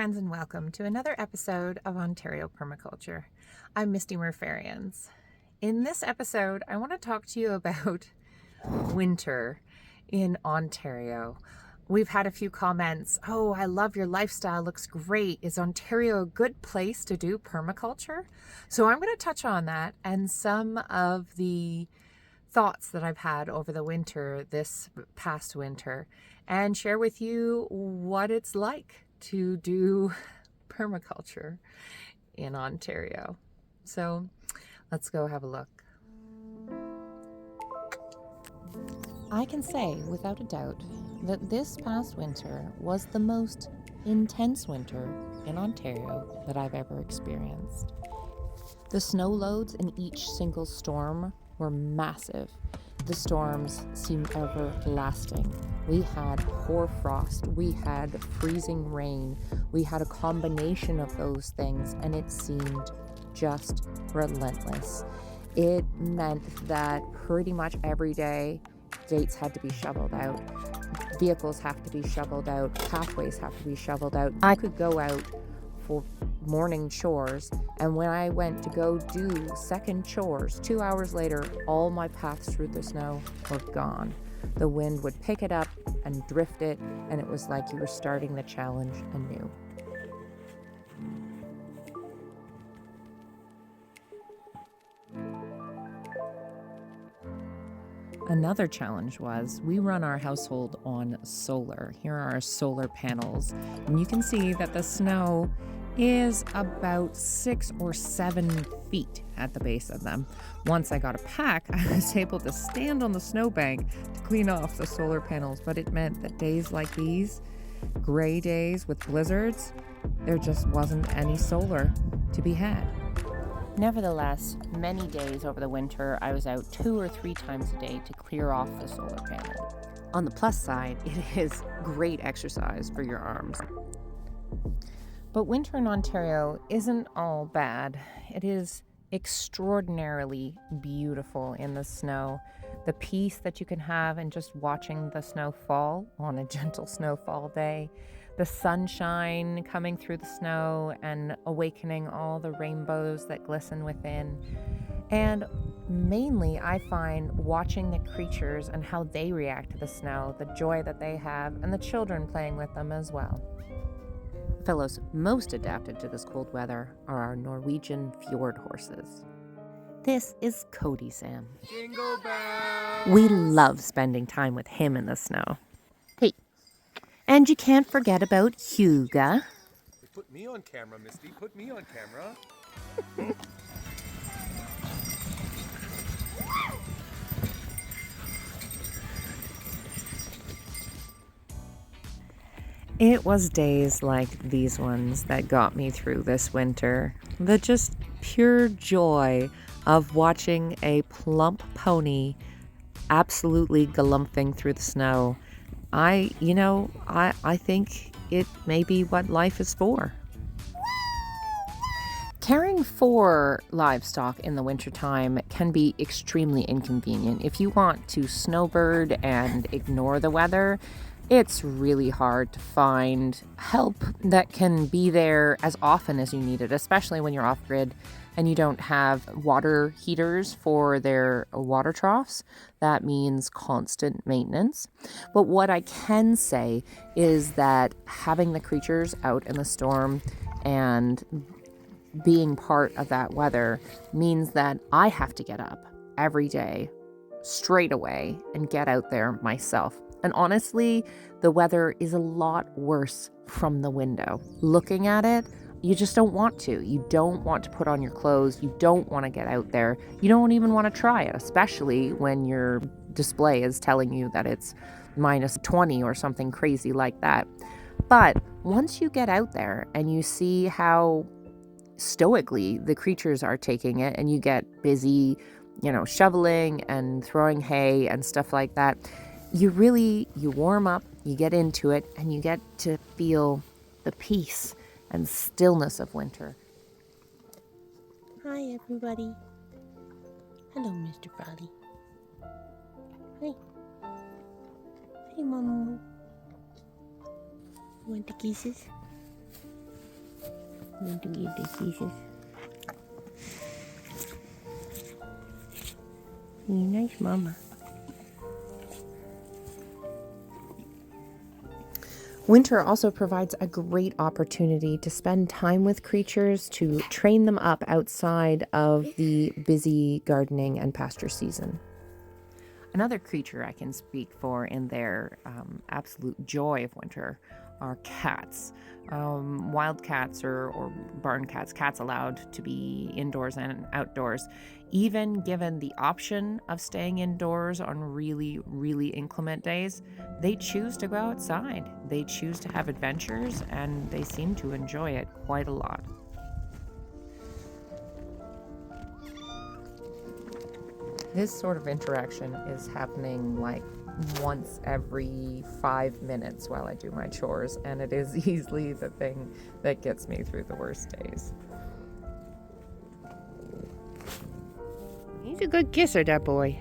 friends, and welcome to another episode of Ontario Permaculture. I'm Misty Murfarians. In this episode, I want to talk to you about winter in Ontario. We've had a few comments. Oh, I love your lifestyle, looks great. Is Ontario a good place to do permaculture? So I'm going to touch on that and some of the thoughts that I've had over the winter, this past winter, and share with you what it's like to do permaculture in Ontario. So let's go have a look. I can say without a doubt that this past winter was the most intense winter in Ontario that I've ever experienced. The snow loads in each single storm were massive. The storms seemed everlasting. We had hoarfrost, we had freezing rain, we had a combination of those things, and it seemed just relentless. It meant that pretty much every day, gates had to be shoveled out, vehicles have to be shoveled out, pathways have to be shoveled out. I could go out for morning chores, and when I went to go do second chores, 2 hours later, all my paths through the snow were gone. The wind would pick it up and drift it, and it was like you were starting the challenge anew. Another challenge was we run our household on solar. Here are our solar panels, and you can see that the snow is about 6 or 7 feet at the base of them. Once I got a pack, I was able to stand on the snowbank to clean off the solar panels, but it meant that days like these, gray days with blizzards, there just wasn't any solar to be had. Nevertheless, many days over the winter, I was out 2 or 3 times a day to clear off the solar panel. On the plus side, it is great exercise for your arms. But winter in Ontario isn't all bad. It is extraordinarily beautiful in the snow. The peace that you can have in just watching the snow fall on a gentle snowfall day. The sunshine coming through the snow and awakening all the rainbows that glisten within. And mainly, I find watching the creatures and how they react to the snow, the joy that they have, and the children playing with them as well. Fellows most adapted to this cold weather are our Norwegian fjord horses. This is Cody Sam. Jingle bells! We love spending time with him in the snow. Hey, and you can't forget about Huga. Put me on camera, Misty. Put me on camera. It was days like these ones that got me through this winter. The just pure joy of watching a plump pony absolutely galumphing through the snow. I think it may be what life is for. Caring for livestock in the wintertime can be extremely inconvenient. If you want to snowbird and ignore the weather, it's really hard to find help that can be there as often as you need it, especially when you're off-grid and you don't have water heaters for their water troughs. That means constant maintenance. But what I can say is that having the creatures out in the storm and being part of that weather means that I have to get up every day straight away and get out there myself. And honestly, the weather is a lot worse from the window. Looking at it, you just don't want to. You don't want to put on your clothes. You don't want to get out there. You don't even want to try it, especially when your display is telling you that it's minus 20 or something crazy like that. But once you get out there and you see how stoically the creatures are taking it, and you get busy, shoveling and throwing hay and stuff like that, you warm up, you get into it, and you get to feel the peace and stillness of winter. Hi, everybody. Hello, Mr. Froggy. Hey. Hey, Mama. You want the kisses? You do your diseases. You're nice, Mama. Winter also provides a great opportunity to spend time with creatures, to train them up outside of the busy gardening and pasture season. Another creature I can speak for in their absolute joy of winter are cats. Wild cats or barn cats allowed to be indoors and outdoors. Even given the option of staying indoors on really, really inclement days, they choose to go outside. They choose to have adventures, and they seem to enjoy it quite a lot. This sort of interaction is happening like once every 5 minutes while I do my chores, and it is easily the thing that gets me through the worst days. He's a good kisser, that boy.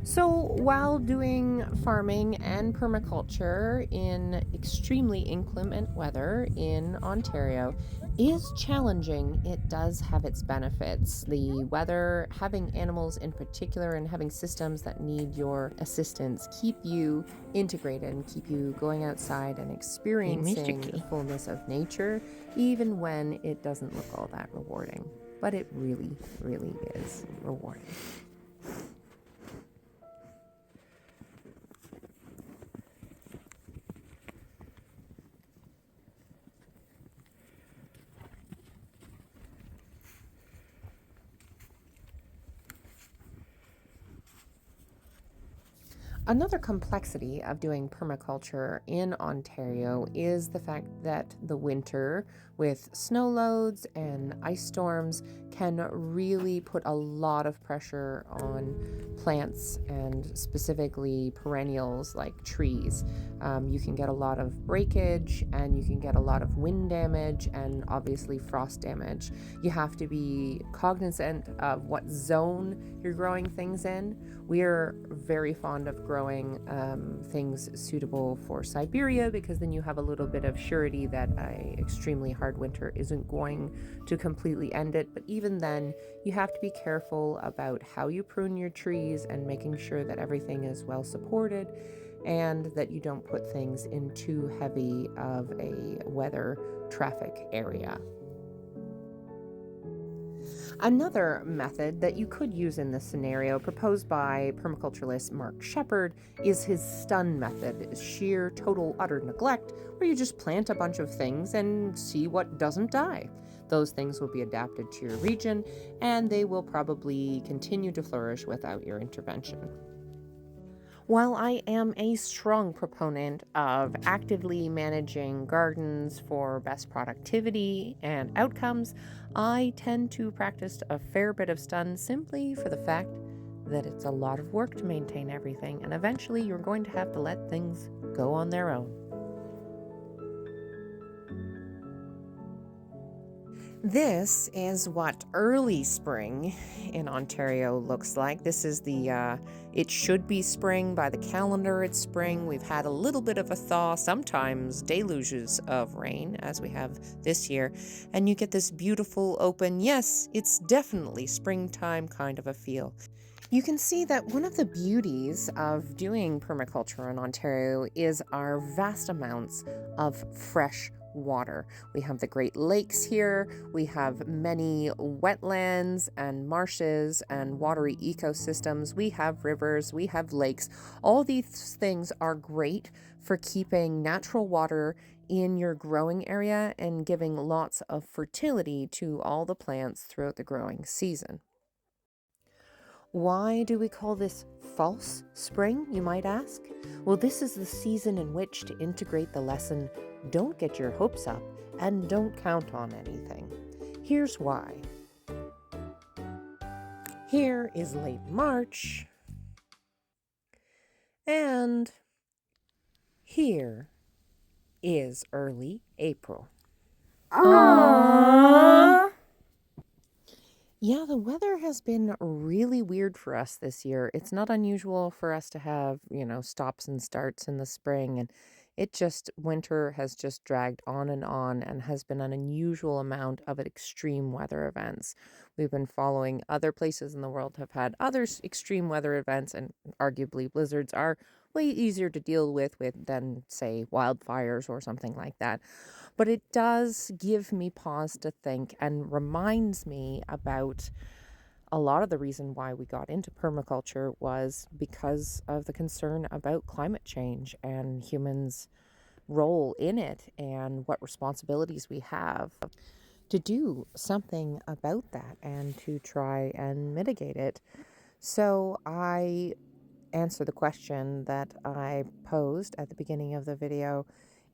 So while doing farming and permaculture in extremely inclement weather in Ontario is challenging, it does have its benefits. The weather, having animals in particular, and having systems that need your assistance keep you integrated and keep you going outside and experiencing the fullness of nature, even when it doesn't look all that rewarding. But it really, really is rewarding. Another complexity of doing permaculture in Ontario is the fact that the winter, with snow loads and ice storms, can really put a lot of pressure on plants and specifically perennials like trees. You can get a lot of breakage, and you can get a lot of wind damage and obviously frost damage. You have to be cognizant of what zone you're growing things in. We are very fond of growing things suitable for Siberia, because then you have a little bit of surety that an extremely hard winter isn't going to completely end it. But even then, you have to be careful about how you prune your trees and making sure that everything is well supported and that you don't put things in too heavy of a weather traffic area. Another method that you could use in this scenario, proposed by permaculturalist Mark Shepard, is his stun method, sheer total utter neglect, where you just plant a bunch of things and see what doesn't die. Those things will be adapted to your region, and they will probably continue to flourish without your intervention. While I am a strong proponent of actively managing gardens for best productivity and outcomes, I tend to practice a fair bit of stun simply for the fact that it's a lot of work to maintain everything, and eventually you're going to have to let things go on their own. This is what early spring in Ontario looks like. This is it should be spring. By the calendar, it's spring. We've had a little bit of a thaw, sometimes deluges of rain, as we have this year. And you get this beautiful open, yes, it's definitely springtime kind of a feel. You can see that one of the beauties of doing permaculture in Ontario is our vast amounts of fresh water. We have the Great Lakes here, we have many wetlands and marshes and watery ecosystems, we have rivers, we have lakes. All these things are great for keeping natural water in your growing area and giving lots of fertility to all the plants throughout the growing season. Why do we call this false spring, you might ask? Well, this is the season in which to integrate the lesson, don't get your hopes up and don't count on anything. Here's why. Here is late March, and here is early April. Aww. Yeah, the weather has been really weird for us this year. It's not unusual for us to have, stops and starts in the spring, and Winter has just dragged on and has been an unusual amount of extreme weather events. We've been following other places in the world have had other extreme weather events, and arguably blizzards are way easier to deal with than, say, wildfires or something like that. But it does give me pause to think and reminds me about a lot of the reason why we got into permaculture was because of the concern about climate change and humans' role in it and what responsibilities we have to do something about that and to try and mitigate it. So I answer the question that I posed at the beginning of the video.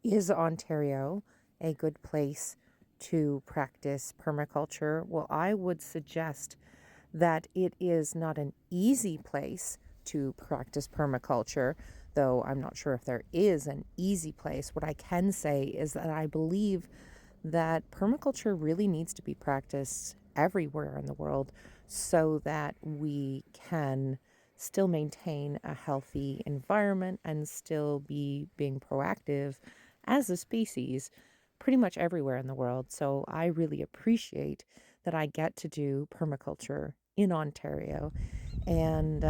Is Ontario a good place to practice permaculture? Well, I would suggest that it is not an easy place to practice permaculture, though I'm not sure if there is an easy place. What I can say is that I believe that permaculture really needs to be practiced everywhere in the world so that we can still maintain a healthy environment and still be being proactive as a species pretty much everywhere in the world. So I really appreciate that I get to do permaculture in Ontario. And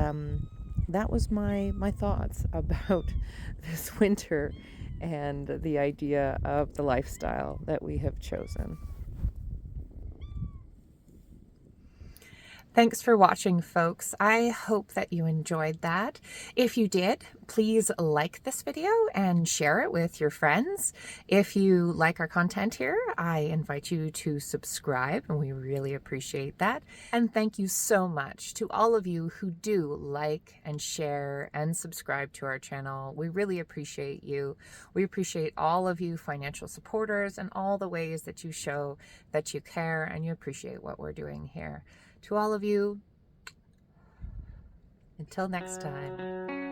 that was my thoughts about this winter and the idea of the lifestyle that we have chosen. Thanks for watching, folks. I hope that you enjoyed that. If you did, please like this video and share it with your friends. If you like our content here, I invite you to subscribe, and we really appreciate that. And thank you so much to all of you who do like and share and subscribe to our channel. We really appreciate you. We appreciate all of you financial supporters and all the ways that you show that you care and you appreciate what we're doing here. To all of you, until next time.